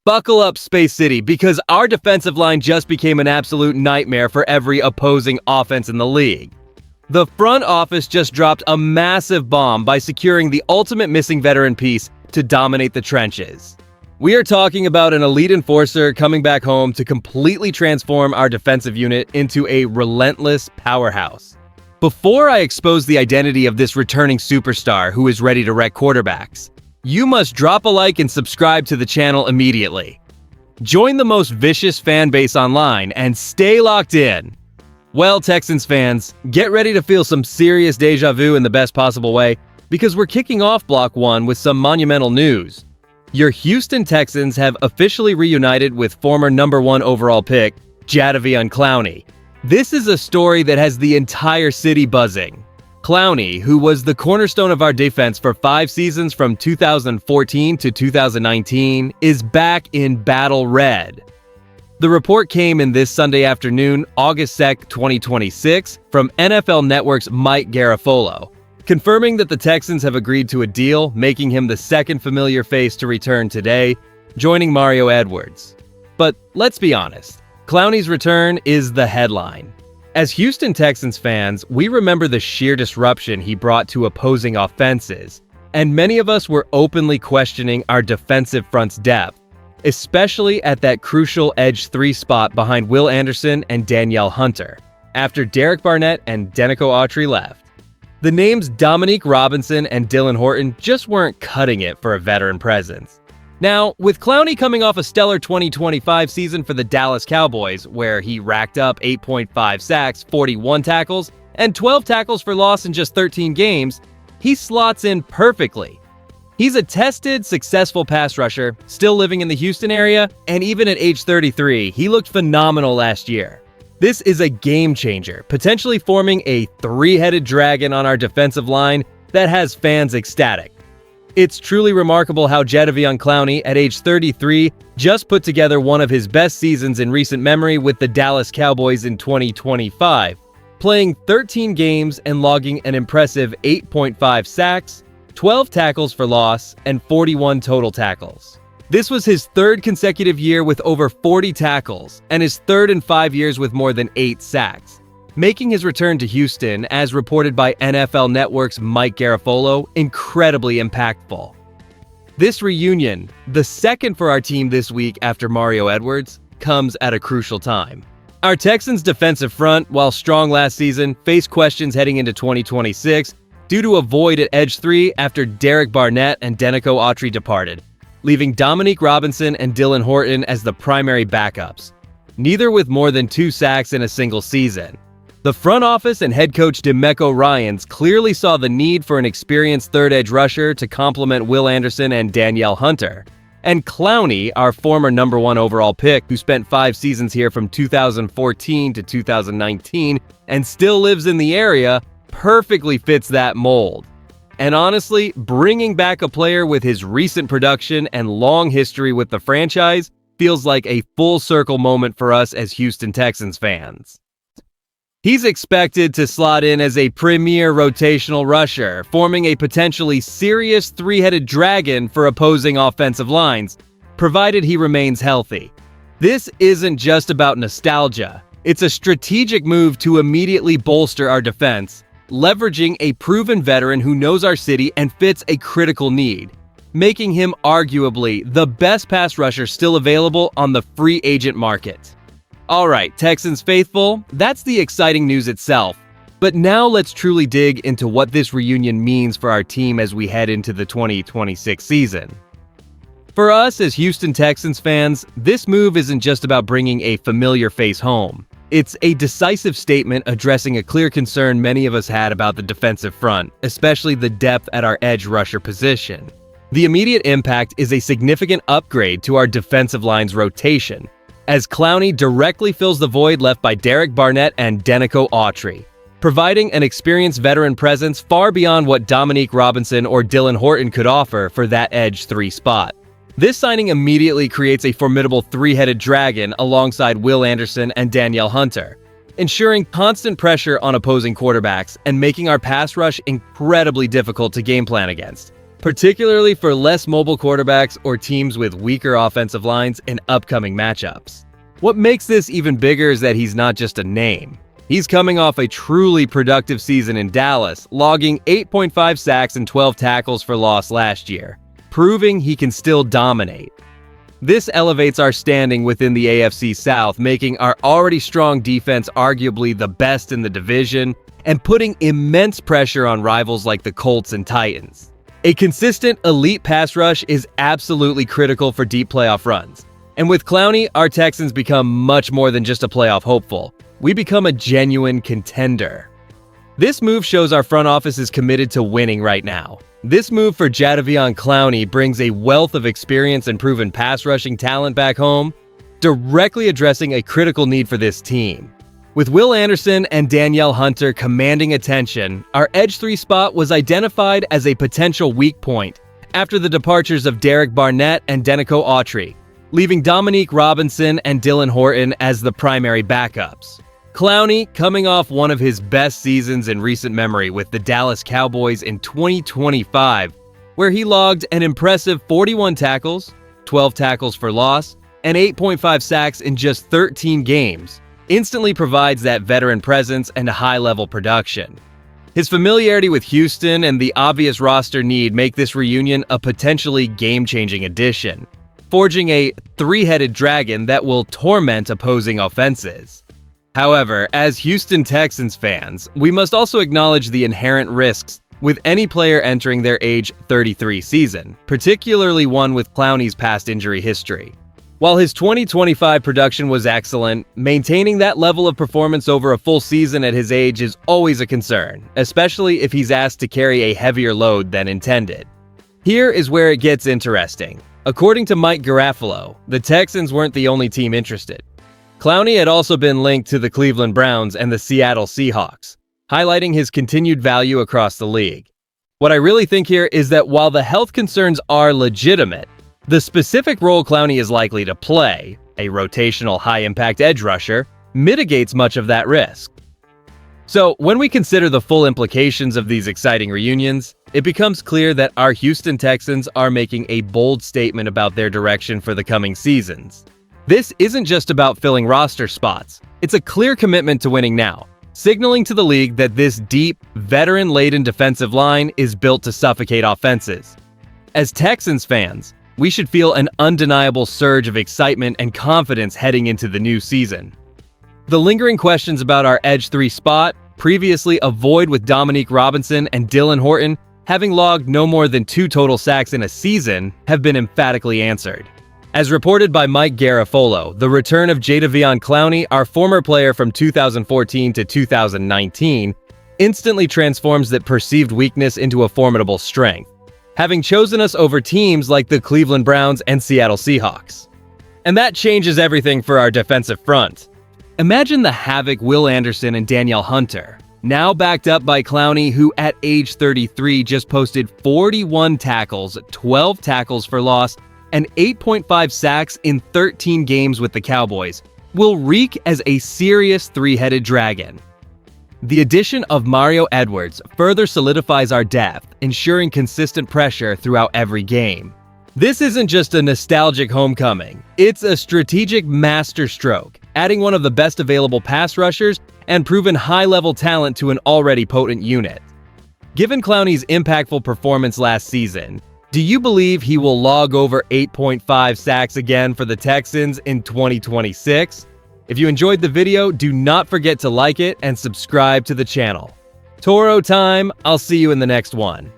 Buckle up, Space City, because our defensive line just became an absolute nightmare for every opposing offense in the league. The front office just dropped a massive bomb by securing the ultimate missing veteran piece to dominate the trenches. We are talking about an elite enforcer coming back home to completely transform our defensive unit into a relentless powerhouse. Before I expose the identity of this returning superstar who is ready to wreck quarterbacks, you must drop a like and subscribe to the channel immediately. Join the most vicious fan base online and stay locked in. Well, Texans fans, get ready to feel some serious deja vu in the best possible way, because we're kicking off Block 1 with some monumental news. Your Houston Texans have officially reunited with former #1 overall pick, Jadeveon Clowney. This is a story that has the entire city buzzing. Clowney, who was the cornerstone of our defense for 5 seasons from 2014 to 2019, is back in battle red. The report came in this Sunday afternoon, August 2nd, 2026, from NFL Network's Mike Garafolo, confirming that the Texans have agreed to a deal, making him the second familiar face to return today, joining Mario Edwards. But let's be honest, Clowney's return is the headline. As Houston Texans fans, we remember the sheer disruption he brought to opposing offenses, and many of us were openly questioning our defensive front's depth, especially at that crucial edge 3 spot behind Will Anderson and Danielle Hunter, after Derek Barnett and Denico Autry left. The names Dominique Robinson and Dylan Horton just weren't cutting it for a veteran presence. Now, with Clowney coming off a stellar 2025 season for the Dallas Cowboys, where he racked up 8.5 sacks, 41 tackles, and 12 tackles for loss in just 13 games, he slots in perfectly. He's a tested, successful pass rusher, still living in the Houston area, and even at age 33, he looked phenomenal last year. This is a game changer, potentially forming a 3-headed dragon on our defensive line that has fans ecstatic. It's truly remarkable how Jadeveon Clowney, at age 33, just put together one of his best seasons in recent memory with the Dallas Cowboys in 2025, playing 13 games and logging an impressive 8.5 sacks, 12 tackles for loss, and 41 total tackles. This was his 3rd consecutive year with over 40 tackles, and his 3rd in 5 years with more than 8 sacks, making his return to Houston, as reported by NFL Network's Mike Garafolo, incredibly impactful. This reunion, the second for our team this week after Mario Edwards, comes at a crucial time. Our Texans' defensive front, while strong last season, faced questions heading into 2026 due to a void at edge 3 after Derek Barnett and Denico Autry departed, leaving Dominique Robinson and Dylan Horton as the primary backups, neither with more than 2 sacks in a single season. The front office and head coach DeMeco Ryans clearly saw the need for an experienced third edge rusher to complement Will Anderson and Danielle Hunter. And Clowney, our former #1 overall pick, who spent 5 seasons here from 2014 to 2019 and still lives in the area, perfectly fits that mold. And honestly, bringing back a player with his recent production and long history with the franchise feels like a full circle moment for us as Houston Texans fans. He's expected to slot in as a premier rotational rusher, forming a potentially serious 3-headed dragon for opposing offensive lines, provided he remains healthy. This isn't just about nostalgia. It's a strategic move to immediately bolster our defense, leveraging a proven veteran who knows our city and fits a critical need, making him arguably the best pass rusher still available on the free agent market. Alright, Texans faithful, that's the exciting news itself. But now let's truly dig into what this reunion means for our team as we head into the 2026 season. For us as Houston Texans fans, this move isn't just about bringing a familiar face home. It's a decisive statement addressing a clear concern many of us had about the defensive front, especially the depth at our edge rusher position. The immediate impact is a significant upgrade to our defensive line's rotation, as Clowney directly fills the void left by Derek Barnett and Denico Autry, providing an experienced veteran presence far beyond what Dominique Robinson or Dylan Horton could offer for that edge 3 spot. This signing immediately creates a formidable 3-headed dragon alongside Will Anderson and Danielle Hunter, ensuring constant pressure on opposing quarterbacks and making our pass rush incredibly difficult to game plan against. particularly for less mobile quarterbacks or teams with weaker offensive lines in upcoming matchups. What makes this even bigger is that he's not just a name. He's coming off a truly productive season in Dallas, logging 8.5 sacks and 12 tackles for loss last year, proving he can still dominate. This elevates our standing within the AFC South, making our already strong defense arguably the best in the division and putting immense pressure on rivals like the Colts and Titans. A consistent elite pass rush is absolutely critical for deep playoff runs. And with Clowney, our Texans become much more than just a playoff hopeful. We become a genuine contender. This move shows our front office is committed to winning right now. This move for Jadeveon Clowney brings a wealth of experience and proven pass rushing talent back home, directly addressing a critical need for this team. With Will Anderson and Danielle Hunter commanding attention, our Edge 3 spot was identified as a potential weak point after the departures of Derek Barnett and Denico Autry, leaving Dominique Robinson and Dylan Horton as the primary backups. Clowney, coming off one of his best seasons in recent memory with the Dallas Cowboys in 2025, where he logged an impressive 41 tackles, 12 tackles for loss, and 8.5 sacks in just 13 games, instantly provides that veteran presence and high-level production. His familiarity with Houston and the obvious roster need make this reunion a potentially game-changing addition, forging a three-headed dragon that will torment opposing offenses. However, as Houston Texans fans, we must also acknowledge the inherent risks with any player entering their age 33 season, particularly one with Clowney's past injury history. While his 2025 production was excellent, maintaining that level of performance over a full season at his age is always a concern, especially if he's asked to carry a heavier load than intended. Here is where it gets interesting. According to Mike Garafolo, the Texans weren't the only team interested. Clowney had also been linked to the Cleveland Browns and the Seattle Seahawks, highlighting his continued value across the league. What I really think here is that while the health concerns are legitimate, the specific role Clowney is likely to play, a rotational high-impact edge rusher, mitigates much of that risk. So, when we consider the full implications of these exciting reunions, it becomes clear that our Houston Texans are making a bold statement about their direction for the coming seasons. This isn't just about filling roster spots, it's a clear commitment to winning now, signaling to the league that this deep, veteran-laden defensive line is built to suffocate offenses. As Texans fans, we should feel an undeniable surge of excitement and confidence heading into the new season. The lingering questions about our Edge 3 spot, previously a void with Dominique Robinson and Dylan Horton having logged no more than 2 total sacks in a season, have been emphatically answered. As reported by Mike Garafolo, the return of Jadeveon Clowney, our former player from 2014 to 2019, instantly transforms that perceived weakness into a formidable strength, having chosen us over teams like the Cleveland Browns and Seattle Seahawks. And that changes everything for our defensive front. Imagine the havoc Will Anderson and Danielle Hunter, now backed up by Clowney, who at age 33 just posted 41 tackles, 12 tackles for loss, and 8.5 sacks in 13 games with the Cowboys, will reek as a serious three-headed dragon. The addition of Mario Edwards further solidifies our depth, ensuring consistent pressure throughout every game. This isn't just a nostalgic homecoming, it's a strategic masterstroke, adding one of the best available pass rushers and proven high-level talent to an already potent unit. Given Clowney's impactful performance last season, do you believe he will log over 8.5 sacks again for the Texans in 2026? If you enjoyed the video, do not forget to like it and subscribe to the channel. Toro time, I'll see you in the next one.